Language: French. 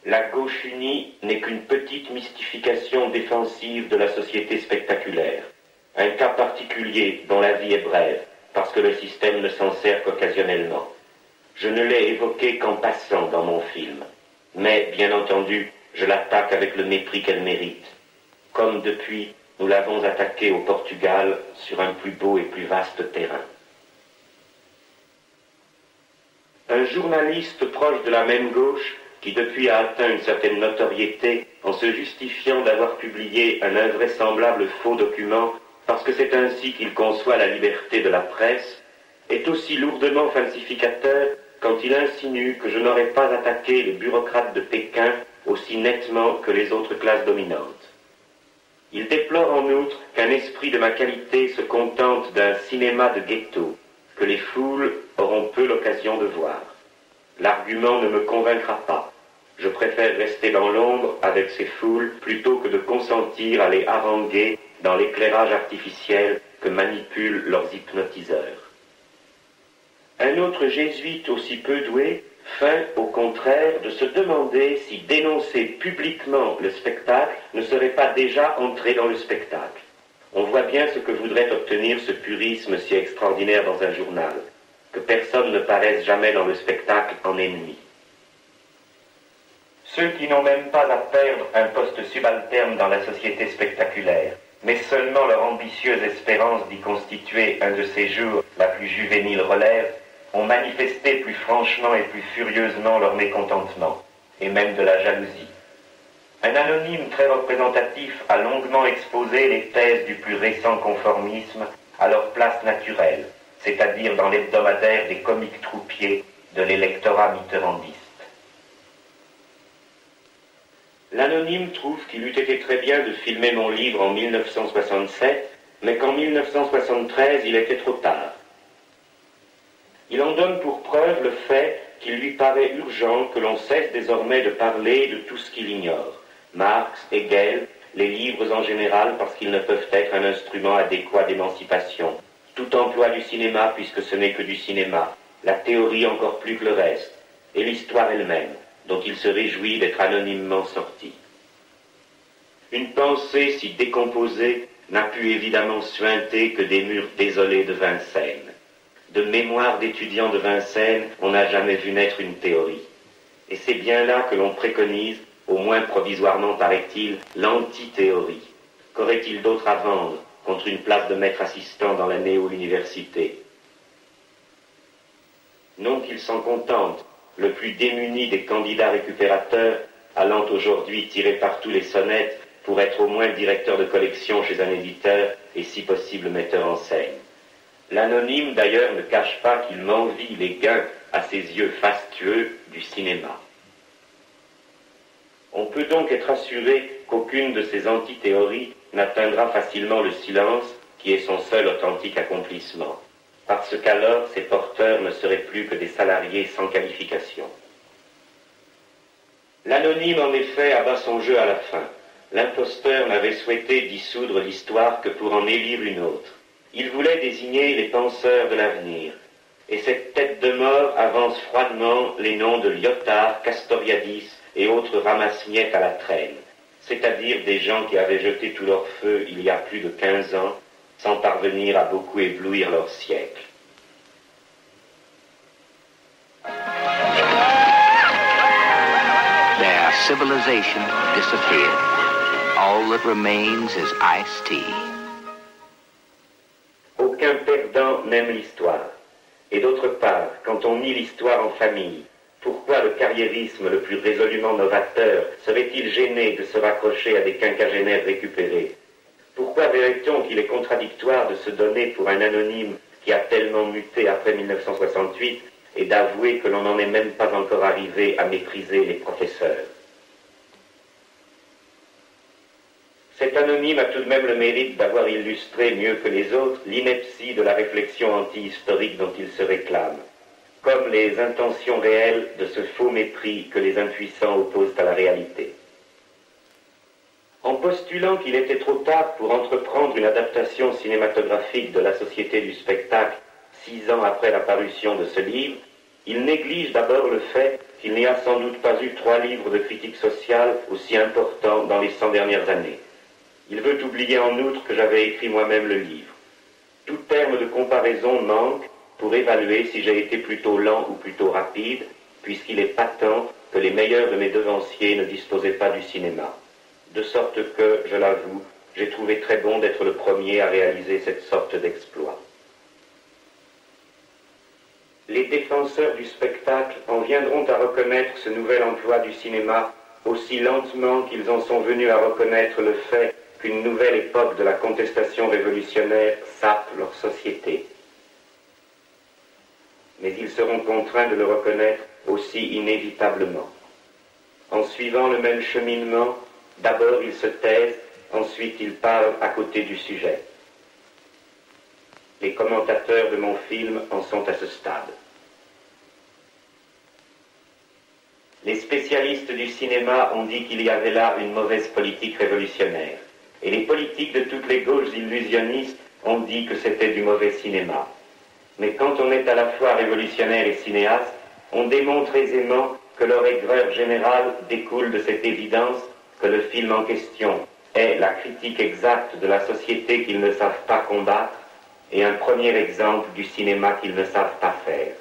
La gauche unie n'est qu'une petite mystification défensive de la société spectaculaire. Un cas particulier dont la vie est brève, parce que le système ne s'en sert qu'occasionnellement. Je ne l'ai évoqué qu'en passant dans mon film. Mais, bien entendu, je l'attaque avec le mépris qu'elle mérite. Comme depuis, nous l'avons attaquée au Portugal sur un plus beau et plus vaste terrain. Un journaliste proche de la même gauche, qui depuis a atteint une certaine notoriété en se justifiant d'avoir publié un invraisemblable faux document parce que c'est ainsi qu'il conçoit la liberté de la presse, est aussi lourdement falsificateur quand il insinue que je n'aurais pas attaqué les bureaucrates de Pékin aussi nettement que les autres classes dominantes. Il déplore en outre qu'un esprit de ma qualité se contente d'un cinéma de ghetto, que les foules auront peu l'occasion de voir. L'argument ne me convaincra pas. Je préfère rester dans l'ombre avec ces foules plutôt que de consentir à les haranguer dans l'éclairage artificiel que manipulent leurs hypnotiseurs. Un autre jésuite aussi peu doué feint, au contraire, de se demander si dénoncer publiquement le spectacle ne serait pas déjà entrer dans le spectacle. On voit bien ce que voudrait obtenir ce purisme si extraordinaire dans un journal, que personne ne paraisse jamais dans le spectacle en ennemi. Ceux qui n'ont même pas à perdre un poste subalterne dans la société spectaculaire, mais seulement leur ambitieuse espérance d'y constituer un de ces jours la plus juvénile relève, ont manifesté plus franchement et plus furieusement leur mécontentement, et même de la jalousie. Un anonyme très représentatif a longuement exposé les thèses du plus récent conformisme à leur place naturelle, c'est-à-dire dans l'hebdomadaire des comiques troupiers de l'électorat mitterrandiste. L'anonyme trouve qu'il eût été très bien de filmer mon livre en 1967, mais qu'en 1973 il était trop tard. Il en donne pour preuve le fait qu'il lui paraît urgent que l'on cesse désormais de parler de tout ce qu'il ignore. Marx, Hegel, les livres en général parce qu'ils ne peuvent être un instrument adéquat d'émancipation. Tout emploi du cinéma puisque ce n'est que du cinéma. La théorie encore plus que le reste. Et l'histoire elle-même, dont il se réjouit d'être anonymement sorti. Une pensée si décomposée n'a pu évidemment suinter que des murs désolés de Vincennes. De mémoire d'étudiants de Vincennes, on n'a jamais vu naître une théorie. Et c'est bien là que l'on préconise, au moins provisoirement paraît-il, l'anti-théorie. Qu'aurait-il d'autre à vendre contre une place de maître assistant dans la néo-université? Non qu'il s'en contente, le plus démuni des candidats récupérateurs, allant aujourd'hui tirer partout les sonnettes pour être au moins directeur de collection chez un éditeur et si possible metteur en scène. L'anonyme d'ailleurs ne cache pas qu'il m'envie les gains à ses yeux fastueux du cinéma. On peut donc être assuré qu'aucune de ces antithéories n'atteindra facilement le silence qui est son seul authentique accomplissement, parce qu'alors ses porteurs ne seraient plus que des salariés sans qualification. L'anonyme en effet abat son jeu à la fin. L'imposteur n'avait souhaité dissoudre l'histoire que pour en élire une autre. Il voulait désigner les penseurs de l'avenir. Et cette tête de mort avance froidement les noms de Lyotard, Castoriadis et autres ramasse-miettes à la traîne, c'est-à-dire des gens qui avaient jeté tout leur feu il y a plus de 15 ans, sans parvenir à beaucoup éblouir leur siècle. Their civilization disappeared. All that remains is iced tea. Aucun perdant n'aime l'histoire. Et d'autre part, quand on nie l'histoire en famille, pourquoi le carriérisme le plus résolument novateur serait-il gêné de se raccrocher à des quinquagénaires récupérés? Pourquoi verrait-on qu'il est contradictoire de se donner pour un anonyme qui a tellement muté après 1968 et d'avouer que l'on n'en est même pas encore arrivé à mépriser les professeurs? Cet anonyme a tout de même le mérite d'avoir illustré mieux que les autres l'ineptie de la réflexion anti-historique dont il se réclame, comme les intentions réelles de ce faux mépris que les impuissants opposent à la réalité. En postulant qu'il était trop tard pour entreprendre une adaptation cinématographique de La Société du spectacle 6 ans après la parution de ce livre, Il néglige d'abord le fait qu'il n'y a sans doute pas eu 3 livres de critique sociale aussi importants dans les 100 dernières années. Il veut oublier en outre que j'avais écrit moi-même le livre. Tout terme de comparaison manque pour évaluer si j'ai été plutôt lent ou plutôt rapide, puisqu'il est patent que les meilleurs de mes devanciers ne disposaient pas du cinéma. De sorte que, je l'avoue, j'ai trouvé très bon d'être le premier à réaliser cette sorte d'exploit. Les défenseurs du spectacle en viendront à reconnaître ce nouvel emploi du cinéma aussi lentement qu'ils en sont venus à reconnaître le fait qu'une nouvelle époque de la contestation révolutionnaire sape leur société. Mais ils seront contraints de le reconnaître aussi inévitablement. En suivant le même cheminement, d'abord ils se taisent, ensuite ils parlent à côté du sujet. Les commentateurs de mon film en sont à ce stade. Les spécialistes du cinéma ont dit qu'il y avait là une mauvaise politique révolutionnaire. Et les politiques de toutes les gauches illusionnistes ont dit que c'était du mauvais cinéma. Mais quand on est à la fois révolutionnaire et cinéaste, on démontre aisément que leur aigreur générale découle de cette évidence que le film en question est la critique exacte de la société qu'ils ne savent pas combattre et un premier exemple du cinéma qu'ils ne savent pas faire.